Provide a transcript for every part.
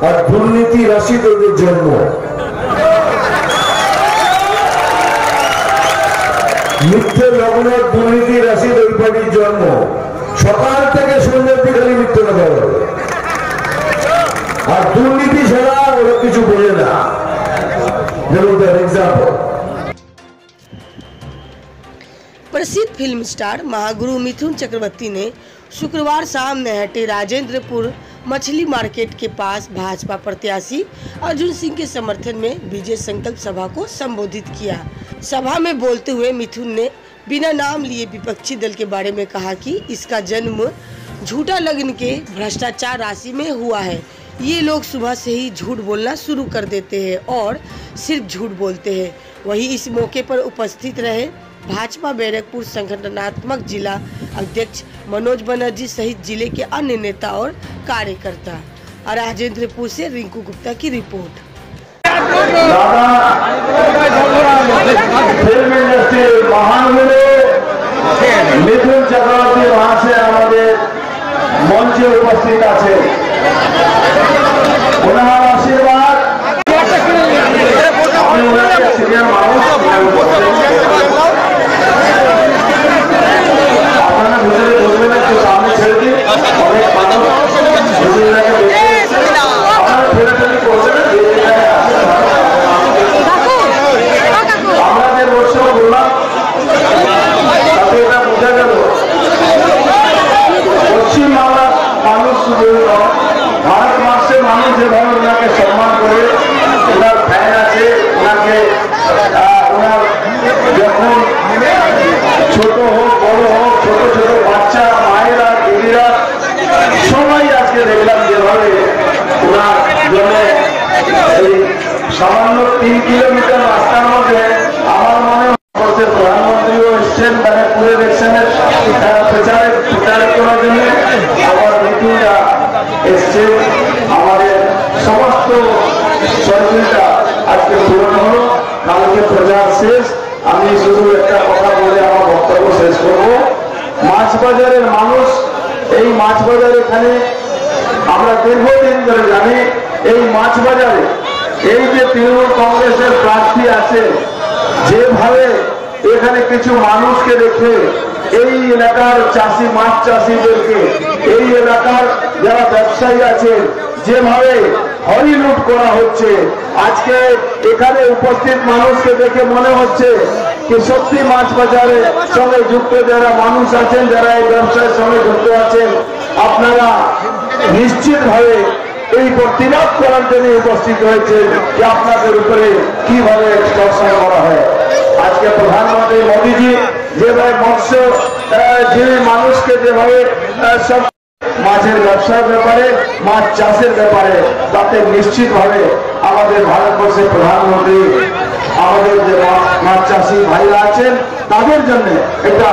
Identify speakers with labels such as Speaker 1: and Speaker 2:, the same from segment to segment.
Speaker 1: আর দুর্নীতি রাশিদ ওদের জন্ম। মিথ্যে লগ্ন দুর্নীতি রাশিদ ওই পার্টির জন্ম। সকাল থেকে সন্ধ্যা খালি মিথ্যে কথা বলে, আর দুর্নীতি ছাড়া ওরা কিছু বোঝে না।
Speaker 2: प्रसिद्ध फिल्म स्टार महागुरु मिथुन चक्रवर्ती ने शुक्रवार शाम नहटे राजेंद्रपुर मछली मार्केट के पास भाजपा प्रत्याशी अर्जुन सिंह के समर्थन में विजय संकल्प सभा को संबोधित किया। सभा में बोलते हुए मिथुन ने बिना नाम लिए विपक्षी दल के बारे में कहा कि इसका जन्म झूठा लगन के भ्रष्टाचार राशि में हुआ है। ये लोग सुबह से ही झूठ बोलना शुरू कर देते हैं और सिर्फ झूठ बोलते हैं। वहीं इस मौके पर उपस्थित रहे भाजपा बैरकपुर संगठनात्मक जिला अध्यक्ष मनोज बनर्जी सहित जिले के अन्य नेता और कार्यकर्ता। राजेंद्रपुर से रिंकू गुप्ता की report.
Speaker 1: Film industry महानगरे Mithun Chakraborty वहां से हमारे मंचे उपस्थित আছে। ওনার আশীর্বাদ সিনিয়র মানুষ আপনারা ভিতরে বলবেন একটু সামনে ছেড়ে দিন। অনেক মানুষ আপনারা ফেরাফেরি করছেন। আমাদের বর্ষে বললাম তাতে এটা বোঝা গেল পশ্চিমবাংলার মানুষ শুধু ভারতবর্ষের মানুষ যেভাবে ওনাকে সম্মান করে, ওনার ফ্যান আছে, ওনাকে ওনার যখন ছোট হোক বড় হোক, ছোট ছোট বাচ্চা, মায়েরা, দিদিরা সবাই আজকে দেখলাম যেভাবে ওনার জন্য এই সামান্য 3 কিলোমিটার রাস্তার মধ্যে আমার মনে হচ্ছে প্রধানমন্ত্রীও এসছেন ব্যারাকপুর ইলেকশনের প্রচার করার জন্য। আবার মিটিংটা এসছে, আমাদের সমস্ত সহযোগিতা আজকে পূরণ হলো। কালকে প্রচার শেষ। আমি শুধু একটা কথা বলে আমার বক্তব্য শেষ করব। মাছ বাজারের মানুষ, এই মাছ বাজার এখানে আমরা দীর্ঘদিন ধরে জানি, এই মাছ বাজারে এই যে তৃণমূল কংগ্রেসের প্রার্থী আছে, যেভাবে এখানে কিছু মানুষকে রেখে এই এলাকার চাষি, মাছ চাষিদেরকে, এই এলাকার যারা ব্যবসায়ী আছেন, যেভাবে হরিলুট করা হচ্ছে, আজকে এখানে উপস্থিত মানুষকে দেখে মনে হচ্ছে কি সত্যি মাছ বাজারের সঙ্গে যুক্ত যারা মানুষ আছেন, যারা এই ব্যবসার সঙ্গে যুক্ত আছেন, আপনারা নিশ্চিতভাবে এই প্রতিবাদ করার জন্য উপস্থিত হয়েছে যে আপনাদের উপরে কিভাবে এক্সটর্শন করা হয়। আজকে প্রধানমন্ত্রী মোদীজি যেভাবে মৎস্যজীবী মানুষকে যেভাবে সব মাছের ব্যবসার ব্যাপারে, মাছ চাষের ব্যাপারে, তাতে নিশ্চিতভাবে আমাদের ভারতবর্ষের প্রধানমন্ত্রী আমাদের যে মাছ চাষি ভাইরা আছেন তাদের জন্য একটা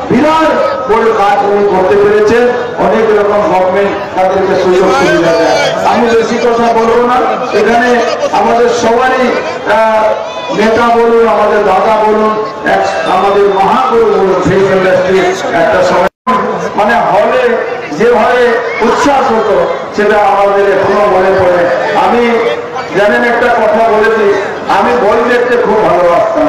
Speaker 1: বিরাট বড় কাজ উনি করতে পেরেছেন। অনেক রকম গভর্নমেন্ট তাদেরকে সুযোগ সুবিধা দেয়। আমি বেশি কথা বলবো না। এখানে আমাদের সবারই নেতা বলুন, আমাদের দাদা বলুন, আমাদের মহাগুরু বলুন, ফিল্ম ইন্ডাস্ট্রি একটা সময় মানে হলে যেভাবে উচ্ছ্বাস হতো সেটা আমাদের এখনো মনে পড়ে। আমি জানেন একটা কথা বলেছি, আমি বই দেখতে খুব ভালোবাসতাম।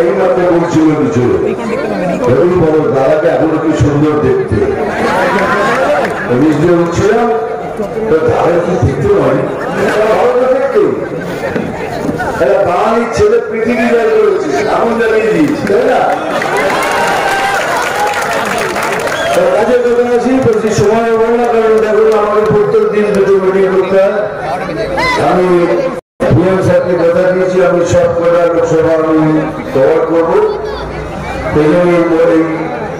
Speaker 1: এইমাত্র বলছিল কিছু বলো দাদাকে এখনো কি সুন্দর দেখতে বলছিলাম, দাদা কি দেখতে হয় ভালো দেখতে। বাঙালির ছেলে পৃথিবী জয় করেছে, এমন জানিয়ে দিয়েছি, তাই না? কাজের কথা আসি, বলছি সময় হবে না, কারণ দেখুন আমাকে প্রত্যেক দিন দুটো মিটিং করতে হয়। আমি পিএম সাহেবকে কথা দিয়েছি আমি সব কটা লোকসভা আমি কভার করবো,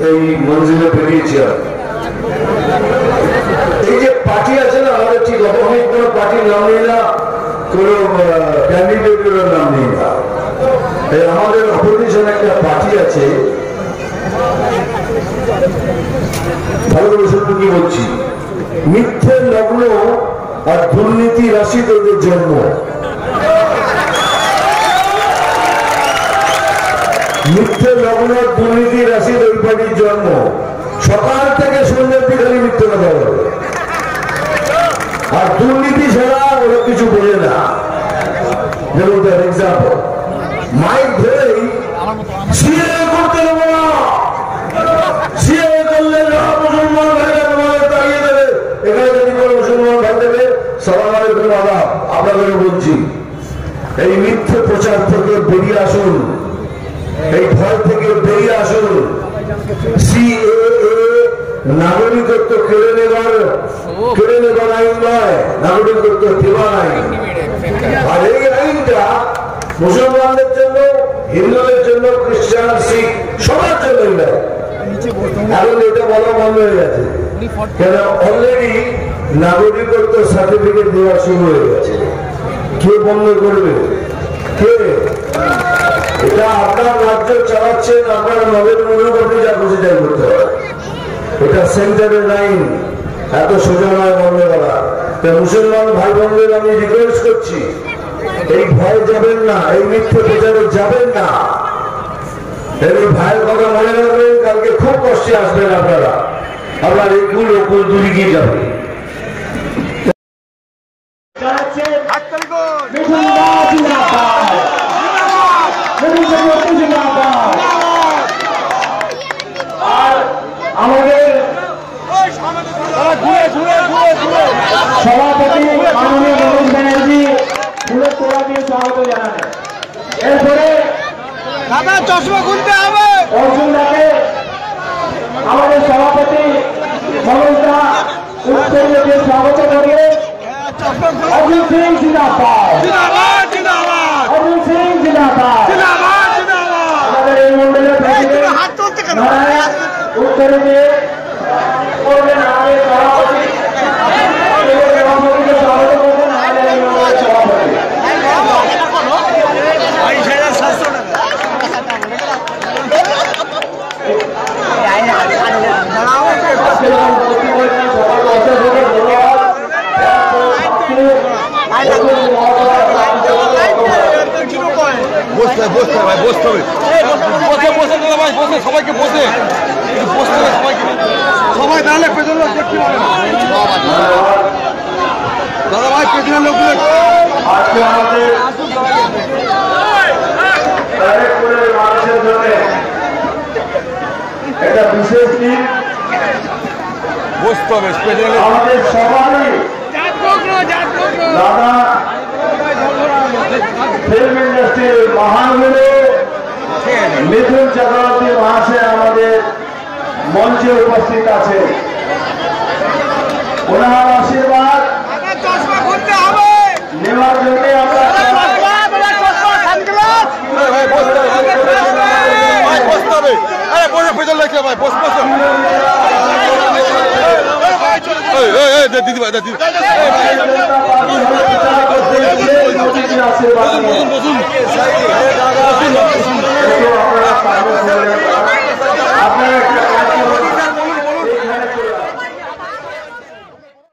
Speaker 1: এই মঞ্জিলে বেরিয়েছি। এই যে পার্টি আছে না, আমাদের ঠিক অপোজিট কোনো পার্টির নাম নেই না, কোনো ক্যান্ডিডেটের নাম নেই না। আমাদের অপোজিশন একটা পার্টি আছে, ভালো করে শুনবো কি বলছি, মিথ্যে লগ্ন আর দুর্নীতি রাশি ওদের জন্ম। মিথ্যে লগ্ন দুর্নীতি রাশি ওই পার্টির জন্ম। সকাল থেকে সন্ধ্যের দিকে মিথ্যে কথা বলে, আর দুর্নীতি ছাড়া ওরা কিছু বোঝে না। যেমন তার এক্সাম্পল, মাইক ধরেই সিএএ করতে দেবো না, সিএএ করলে মুসলমান ভাইরা তোমাদের তাড়িয়ে দেবে। এখানে যদি কোনো মুসলমান ভাই দেবে সালাম আলাইকুম আদাব, আপনাদের বলছি এই মিথ্যে প্রচার থেকে বেরিয়ে আসুন, এই ভয় থেকে বেরিয়ে আসুন। সিএএ নাগরিকত্ব কেড়ে নেবার আইন নয়, নাগরিকত্ব দেওয়ার আইন। আর এই আইনটা মুসলমানদের জন্য, হিন্দুদের জন্য, খ্রিস্টান, শিখ সবার জন্য নয়। এখন এটা বলা বন্ধ হয়ে গেছে, কেন অলরেডি নাগরিকত্ব সার্টিফিকেট দেওয়া শুরু হয়ে গেছে। কে বন্ধ করবে? কে? এটা আপনার রাজ্য চালাচ্ছেন, আপনার নগর মুলুক, আপনি যা খুশি তাই করতে হবে। এটা সেন্টারের আইন, এত সোজা নয় বন্ধ করা। মুসলমান ভাই বোনদের আমি রিকোয়েস্ট করছি, এই ভয় যাবেন না, এই মিথ্যে প্রচারে যাবেন না। এই ভাইয়ের কথা মনে রাখবেন, কালকে খুব কষ্টে আসবেন আপনারা, আপনার এই কুল ও কুল দূরে গিয়ে যাবে। আর আমাদের সভাপতি মাননীয় মনোজ ব্যানার্জি ফুলের তোলা দিয়ে স্বাগত জানালেন। এরপরে চশমা খুলতে হবে অর্জুনদাকে আমাদের সভাপতি মনোজ দা উত্তরীয় দিয়ে স্বাগত করিয়ে অর্জুন সিং জিন্দাবাদ, অর্জুন সিং জিন্দাবাদ। আমাদের এই মন্ডলের প্রেসিডেন্ট নারায়ণ উত্তরে দিয়ে করবেন আমাদের সভাপতি, সভাপতিকে স্বাগত করবেন আমাদের এই মন্ডলের সভাপতি।
Speaker 3: বসতে ভাই, বসতে হবে, বসে ভাই, বসে সবাইকে বসে বসতে হবে, সবাই দাঁড়ালে পেছনে দেখতে পাবে দাদা ভাই, পেছনের লোকগুলো
Speaker 1: আজকে আমাদের মানুষের জন্য একটা বিশেষ দিন।
Speaker 3: বসতে হবে
Speaker 1: আমাদের সবারই দাদা ফিল্ম ইন্ডাস্ট্রির মহানগুরু মিথুন চক্রবর্তী মহাশয় আমাদের মঞ্চে উপস্থিত আছে। ওনার আশীর্বাদ নেওয়ার জন্য আমরা
Speaker 3: বসতে হবে, বসে পেছনে লাগছে ভাই, বস বসে দিদি ভাই, দিদি